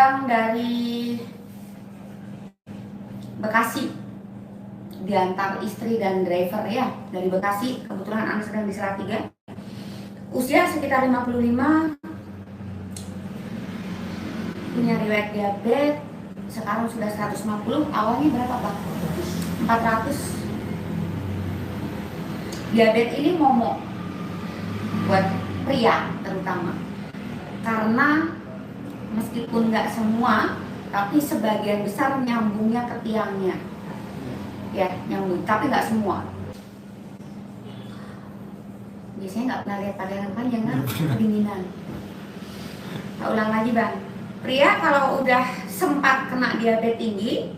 abang dari Bekasi, diantar istri dan driver ya, dari Bekasi. Kebetulan anak sedang di Salatiga, usia sekitar 55, punya riwayat diabetes, sekarang sudah 150. Awalnya berapa bang? 400. Diabetes ini momok buat pria terutama, karena meskipun nggak semua, tapi sebagian besar nyambungnya ke tiangnya, ya nyambung, tapi nggak semua. Biasanya nggak pernah lihat pada yang panjang kan, kedinginan. Kita ulang lagi bang. Pria kalau udah sempat kena diabetes tinggi,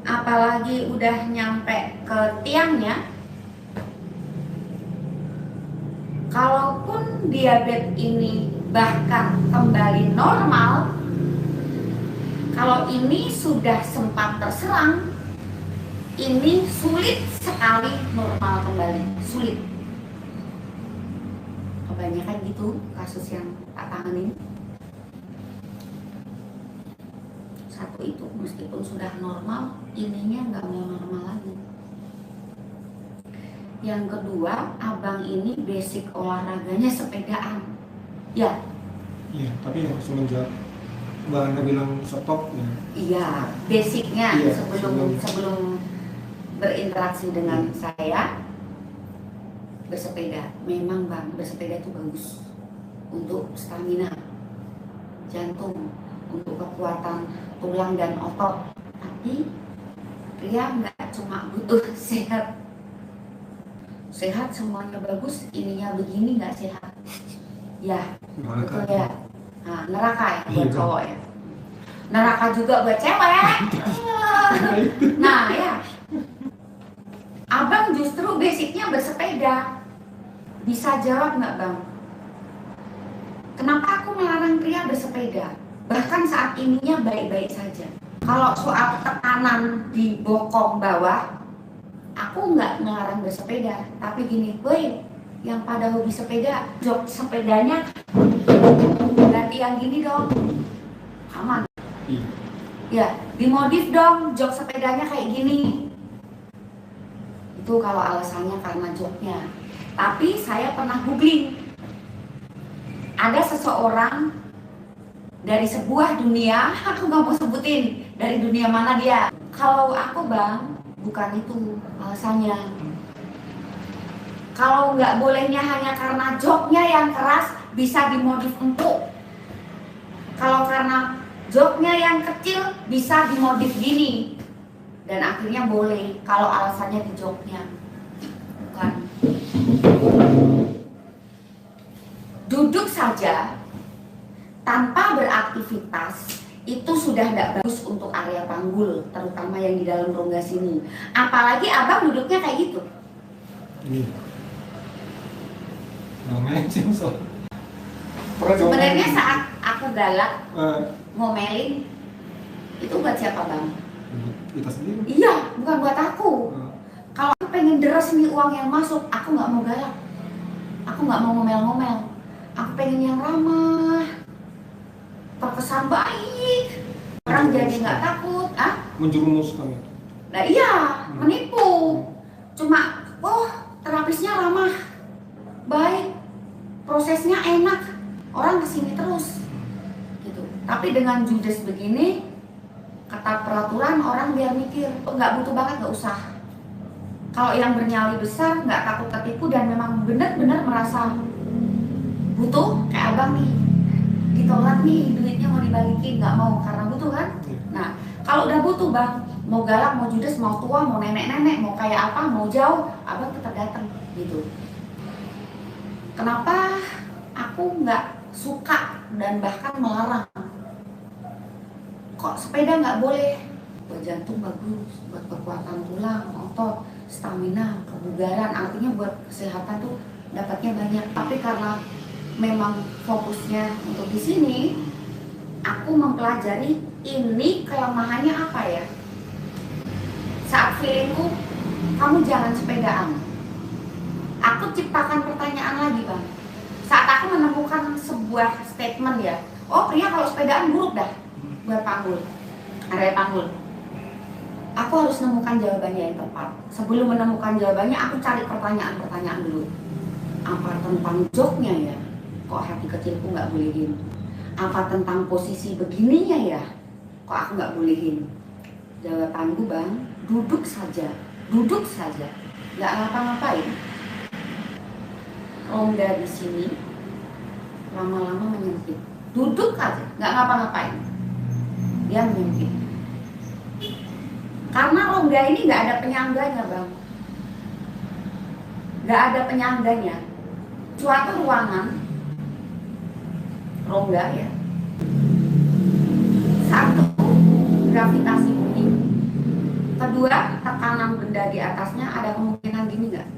apalagi udah nyampe ke tiangnya, kalaupun diabetes ini bahkan kembali normal, kalau ini sudah sempat terserang, ini sulit sekali normal kembali, sulit. Kebanyakan gitu kasus yang tak tangani. Satu itu, meskipun sudah normal, ininya nggak mau normal lagi. Yang kedua, abang ini basic olahraganya sepedaan. Ya. Iya, tapi ya semenjak Mbak Anda bilang stop ya. Iya, basicnya Iya, sebelum berinteraksi dengan saya, bersepeda. Memang bang, bersepeda itu bagus untuk stamina jantung, untuk kekuatan tulang dan otot. Tapi pria nggak cuma butuh sehat. Sehat semuanya bagus, ininya begini nggak sehat. Ya, betul ya. Nah, neraka ya buat cowok ya. Neraka juga buat cewek. Nah ya, abang justru basicnya bersepeda. Bisa jawab nggak bang? Kenapa aku melarang pria bersepeda? Bahkan saat ininya baik-baik saja. Kalau soal tekanan di bokong bawah, aku nggak melarang bersepeda. Tapi gini, woi, yang pada hobi sepeda, jok sepedanya ganti yang gini dong, aman. Ya, dimodif dong, jok sepedanya kayak gini. Itu kalau alasannya karena joknya. Tapi saya pernah googling, ada seseorang dari sebuah dunia, aku nggak mau sebutin dari dunia mana dia. Kalau aku bang, bukan itu alasannya. Kalau nggak bolehnya hanya karena joknya yang keras, bisa dimodif empuk. Kalau karena joknya yang kecil, bisa dimodif gini. Dan akhirnya boleh, kalau alasannya di joknya. Bukan. Duduk saja tanpa beraktivitas itu sudah tidak bagus untuk area panggul, terutama yang di dalam rongga sini. Apalagi abang duduknya kayak gitu. Ini. Sebenarnya saat aku galak ngomelin, itu buat siapa bang? Kita sendiri. Iya, bukan buat aku. Kalau aku pengen deras nih uang yang masuk, aku nggak mau galak, aku nggak mau ngomel-ngomel. Aku pengen yang ramah, terkesan baik, orang jadi nggak takut. Menjerumuskan. Nah iya, menipu. Cuma, oh terapisnya ramah, baik, prosesnya enak, orang kesini terus, gitu. Tapi dengan judes begini, kata peraturan orang biar mikir, nggak butuh banget nggak usah. Kalau yang bernyali besar nggak takut tertipu dan memang benar-benar merasa butuh, kayak abang nih, ditolak nih duitnya mau dibalikin, nggak mau karena butuh kan. Nah kalau udah butuh bang, mau galak, mau judes, mau tua, mau nenek-nenek, mau kayak apa, mau jauh, abang tetap datang gitu. Kenapa aku nggak suka dan bahkan melarang? Kok sepeda nggak boleh? Buat jantung bagus, buat kekuatan tulang, otot, stamina, kebugaran, artinya buat kesehatan tuh dapatnya banyak. Tapi karena memang fokusnya untuk di sini, aku mempelajari ini kelemahannya apa ya. Saat feelingku, kamu jangan sepedaan. Aku ciptakan pertanyaan lagi bang. Saat aku menemukan sebuah statement ya, oh pria kalau sepedaan buruk dah buat panggul, area panggul. Aku harus nemukan jawabannya yang tepat. Sebelum menemukan jawabannya, aku cari pertanyaan-pertanyaan dulu. Apa tentang joknya ya? Kok hati kecilku nggak bolehin? Apa tentang posisi begininya ya? Kok aku nggak bolehin? Jawabanku bang, duduk saja, nggak ngapa-ngapain. Rongga di sini lama-lama menyempit. Duduk aja, nggak ngapa-ngapain. Dia menyempit. Karena rongga ini nggak ada penyangganya bang, nggak ada penyangganya. Suatu ruangan rongga ya, satu gravitasi bumi, kedua tekanan benda di atasnya, ada kemungkinan gini nggak?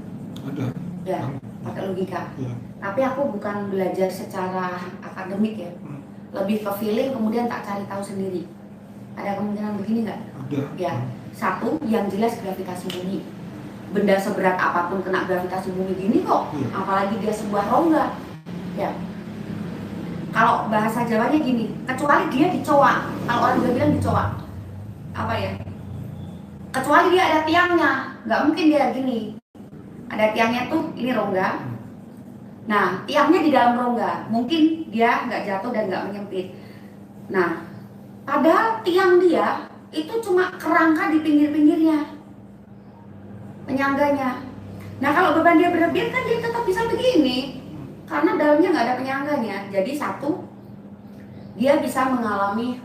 Ada. Ya, pakai logika. Ya. Tapi aku bukan belajar secara akademik ya, lebih ke feeling kemudian tak cari tahu sendiri. Ada kemungkinan begini nggak? Ada. Ya, satu yang jelas gravitasi bumi. Benda seberat apapun kena gravitasi bumi gini kok, apalagi dia sebuah rongga. Ya. Kalau bahasa Jawanya gini, kecuali dia dicoak. Kalau orang Jawa bilang dicoak, apa ya? Kecuali dia ada tiangnya, nggak mungkin dia gini. Ada tiangnya tuh, ini rongga. Nah, tiangnya di dalam rongga, mungkin dia nggak jatuh dan nggak menyempit. Nah, padahal tiang dia itu cuma kerangka di pinggir-pinggirnya, penyangganya. Nah, kalau beban dia berlebih kan dia tetap bisa begini, karena dalamnya nggak ada penyangganya. Jadi satu, dia bisa mengalami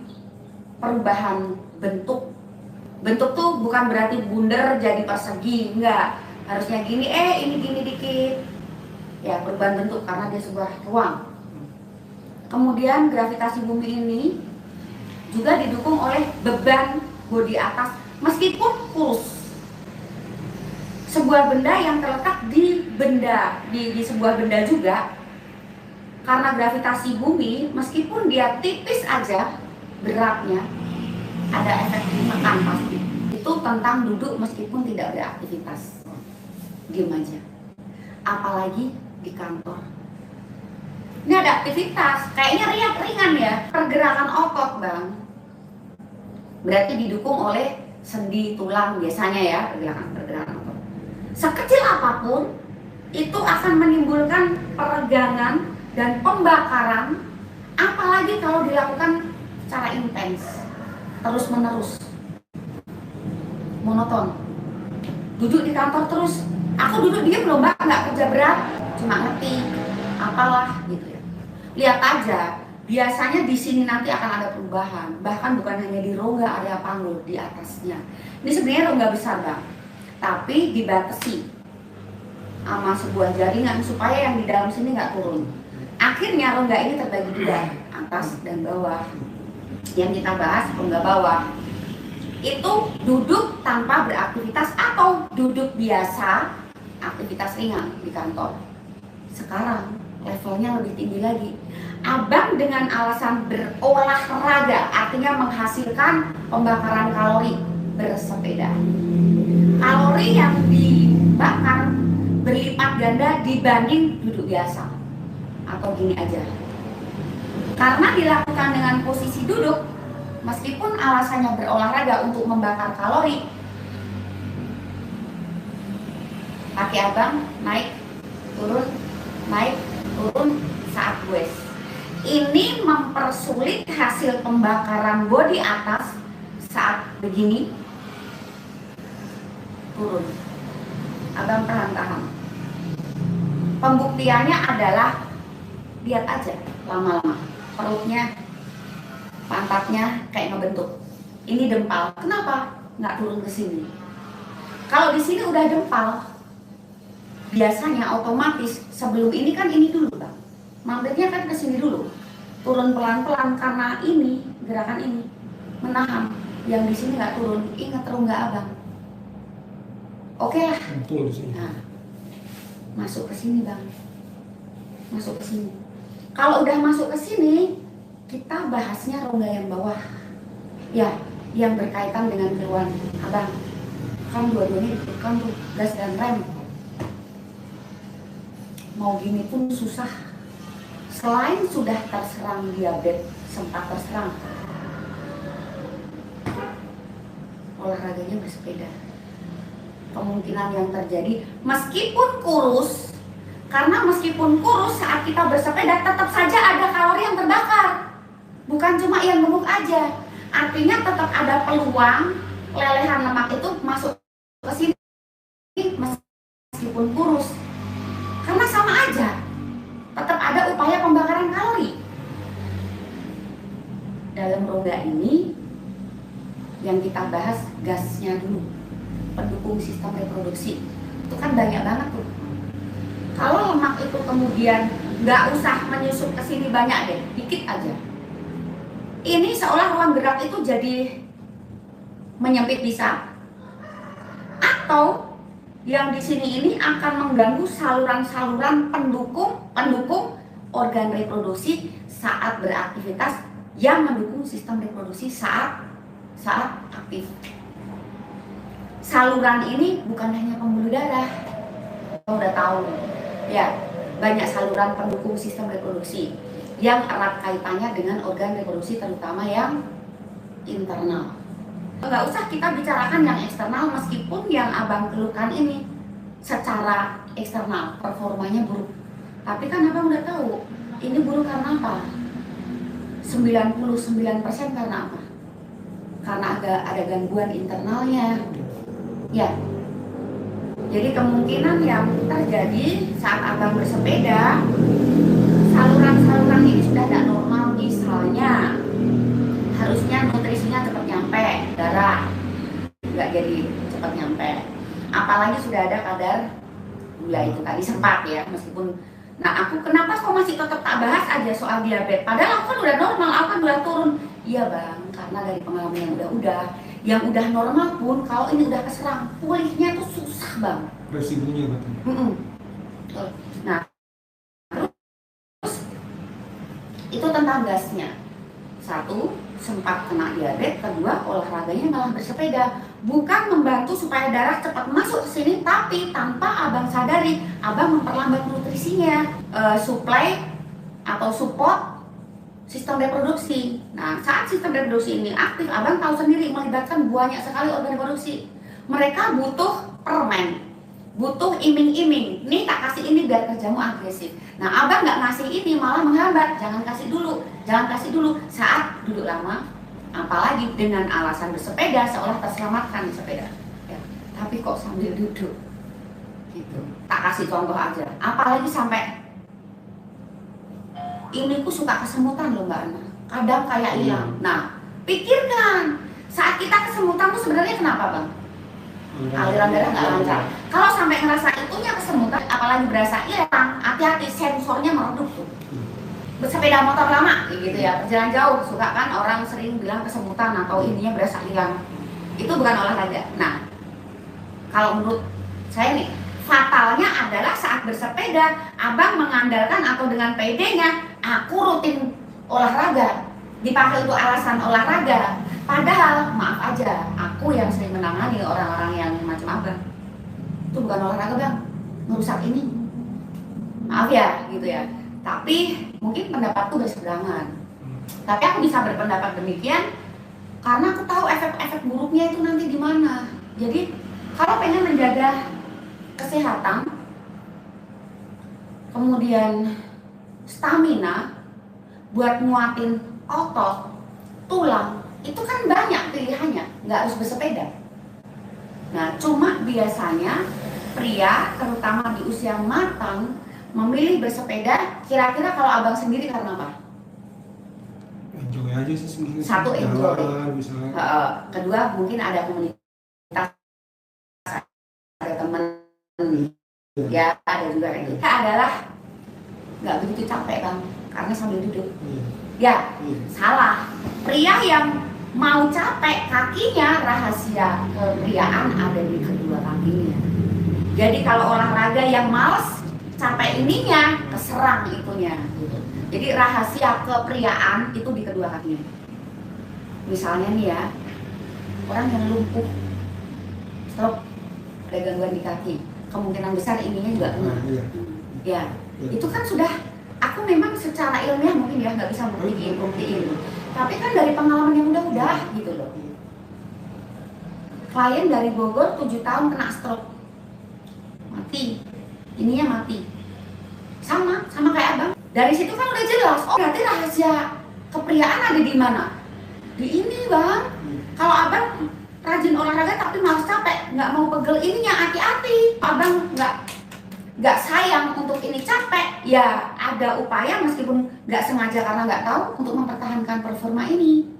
perubahan bentuk. Bentuk tuh bukan berarti bundar jadi persegi, enggak. Harusnya gini, ini gini dikit. Ya, perubahan bentuk karena dia sebuah ruang. Kemudian gravitasi bumi ini juga didukung oleh beban bodi atas meskipun kurus. Sebuah benda yang terletak di sebuah benda juga, karena gravitasi bumi meskipun dia tipis aja beratnya, ada efek tekan pasti. Itu tentang duduk meskipun tidak beraktivitas, diam aja. Apalagi di kantor, ini ada aktivitas, kayaknya ringan ya, pergerakan otot bang. Berarti didukung oleh sendi tulang biasanya ya, pergerakan otot. Sekecil apapun itu akan menimbulkan peregangan dan pembakaran, apalagi kalau dilakukan secara intens, terus menerus, monoton. Duduk di kantor terus, aku duduk dia belum nggak kerja berat, cuma ngetik apalah gitu ya. Lihat aja, biasanya di sini nanti akan ada perubahan, bahkan bukan hanya di rongga area panggul, di atasnya. Ini sebenarnya rongga besar bang, tapi dibatasi sama sebuah jaringan supaya yang di dalam sini nggak turun. Akhirnya rongga ini terbagi dua, atas dan bawah. Yang kita bahas rongga bawah itu duduk tanpa beraktivitas atau duduk biasa, aktivitas ringan di kantor. Sekarang levelnya lebih tinggi lagi. Abang dengan alasan berolahraga, artinya menghasilkan pembakaran kalori, bersepeda. Kalori yang dibakar berlipat ganda dibanding duduk biasa atau gini aja. Karena dilakukan dengan posisi duduk, meskipun alasannya berolahraga untuk membakar kalori, kaki abang naik turun saat goes. Ini mempersulit hasil pembakaran bodi atas saat begini turun. Abang perlahan-lahan. Pembuktiannya adalah lihat aja lama-lama perutnya, pantatnya kayak ngebentuk. Ini dempal. Kenapa nggak turun ke sini? Kalau di sini udah dempal, biasanya otomatis sebelum ini kan ini dulu bang, mampirnya kan ke sini dulu, turun pelan-pelan karena ini gerakan ini menahan. Yang di sini nggak turun, ingat rongga abang. Oke lah. Betul di sini. Nah, masuk ke sini bang, masuk ke sini. Kalau udah masuk ke sini, kita bahasnya rongga yang bawah, ya, yang berkaitan dengan keluhan abang. Kan dua-duanya ditekan tuh, gas dan rem. Mau gini pun susah, selain sudah terserang diabetes, sempat terserang, olahraganya bersepeda, kemungkinan yang terjadi meskipun kurus, karena meskipun kurus saat kita bersepeda tetap saja ada kalori yang terbakar, bukan cuma yang gemuk aja, artinya tetap ada peluang lelehan lemak itu masuk ke sini meskipun kurus, karena sama aja tetap ada upaya pembakaran kalori. Dalam rongga ini yang kita bahas gasnya dulu, pendukung sistem reproduksi itu kan banyak banget tuh. Kalau lemak itu kemudian nggak usah menyusup ke sini banyak deh, dikit aja, ini seolah ruang gerak itu jadi menyempit bisa, atau yang di sini ini akan mengganggu saluran-saluran pendukung organ reproduksi saat beraktivitas, yang mendukung sistem reproduksi saat aktif. Saluran ini bukan hanya pembuluh darah, kita udah tahu ya, banyak saluran pendukung sistem reproduksi yang erat kaitannya dengan organ reproduksi, terutama yang internal. Nggak usah kita bicarakan yang eksternal, meskipun yang abang keluhkan ini secara eksternal performanya buruk, tapi kan abang udah tahu ini buruk karena apa? 99% karena apa? Karena ada gangguan internalnya ya. Jadi kemungkinan yang terjadi saat abang bersepeda, saluran-saluran ini sudah tidak normal. Misalnya harusnya nutrisinya cepat nyampe, darah nggak jadi cepat nyampe, apalagi sudah ada kadar gula itu tadi sempat ya, meskipun. Nah, aku kenapa kok masih tetap tak bahas aja soal diabetes, padahal aku kan udah normal, aku kan udah turun. Iya bang, karena dari pengalaman yang udah normal pun kalau ini udah keserang, pulihnya tuh susah bang, residunya katanya. Nah, terus itu tentang gasnya. Satu, sempat kena diabetes. Kedua, olahraganya malah bersepeda, bukan membantu supaya darah cepat masuk ke sini, tapi tanpa abang sadari abang memperlambat nutrisinya, suplai atau support sistem reproduksi. Nah, saat sistem reproduksi ini aktif, abang tahu sendiri melibatkan banyak sekali organ reproduksi. Mereka butuh permen, butuh iming-iming, nih tak kasih ini biar kerjamu agresif. Nah, abang nggak ngasih ini, malah menghambat, jangan kasih dulu saat duduk lama, apalagi dengan alasan bersepeda seolah terselamatkan di sepeda ya, tapi kok sambil duduk gitu. Tak kasih contoh aja, apalagi sampai ini ku suka kesemutan loh Mbak Ana, kadang kayak hilang. Nah, pikirkan saat kita kesemutan tuh sebenarnya kenapa bang? Aliran darah nggak lancar. Kalau sampai ngerasa itunya kesemutan, apalagi berasa hilang, hati-hati, sensornya meredup tuh. Bersepeda motor lama gitu ya, perjalanan jauh, suka kan orang sering bilang kesemutan atau ininya berasa hilang, itu bukan olahraga. Nah, kalau menurut saya nih, fatalnya adalah saat bersepeda abang mengandalkan atau dengan PD-nya aku rutin olahraga, dipakai untuk alasan olahraga, padahal maaf aja, aku yang sering menangani orang-orang yang macam abang, itu bukan olahraga bang, merusak ini, maaf ya gitu ya. Tapi mungkin pendapatku berseberangan, tapi aku bisa berpendapat demikian karena aku tahu efek-efek buruknya itu nanti di mana. Jadi kalau pengen menjaga kesehatan, kemudian stamina buat nguatin otot, tulang, itu kan banyak pilihannya, nggak harus bersepeda. Nah, cuma biasanya pria terutama di usia matang memilih bersepeda, kira-kira kalau abang sendiri karena apa? Enjoy aja sih sebenarnya. Satu, enjoy. Kedua, mungkin ada komunitas, ada teman, ya ada juga kayak gitu. Kita adalah nggak begitu capek bang, karena sambil duduk. Ya, salah. Pria yang mau capek, kakinya, rahasia kepriaan ada di kedua kakinya. Jadi kalau olahraga yang males, capek ininya, keserang itunya gitu. Jadi rahasia kepriaan itu di kedua kakinya. Misalnya nih ya, orang yang lumpuh, stroke, ada gangguan di kaki, kemungkinan besar ininya juga kena. Ya, itu kan sudah Aku memang secara ilmiah mungkin ya nggak bisa buktiin, tapi kan dari pengalaman yang udah gitu loh. Klien dari Bogor 7 tahun kena stroke, mati, ininya mati, sama kayak abang. Dari situ kan udah jelas, oh berarti rahasia kepriaan ada di mana? Di ini bang. Kalau abang rajin olahraga tapi malas capek, nggak mau pegel ininya, hati-hati. Abang nggak sayang untuk ini capek, ya ada upaya meskipun nggak sengaja karena nggak tahu untuk mempertahankan performa ini.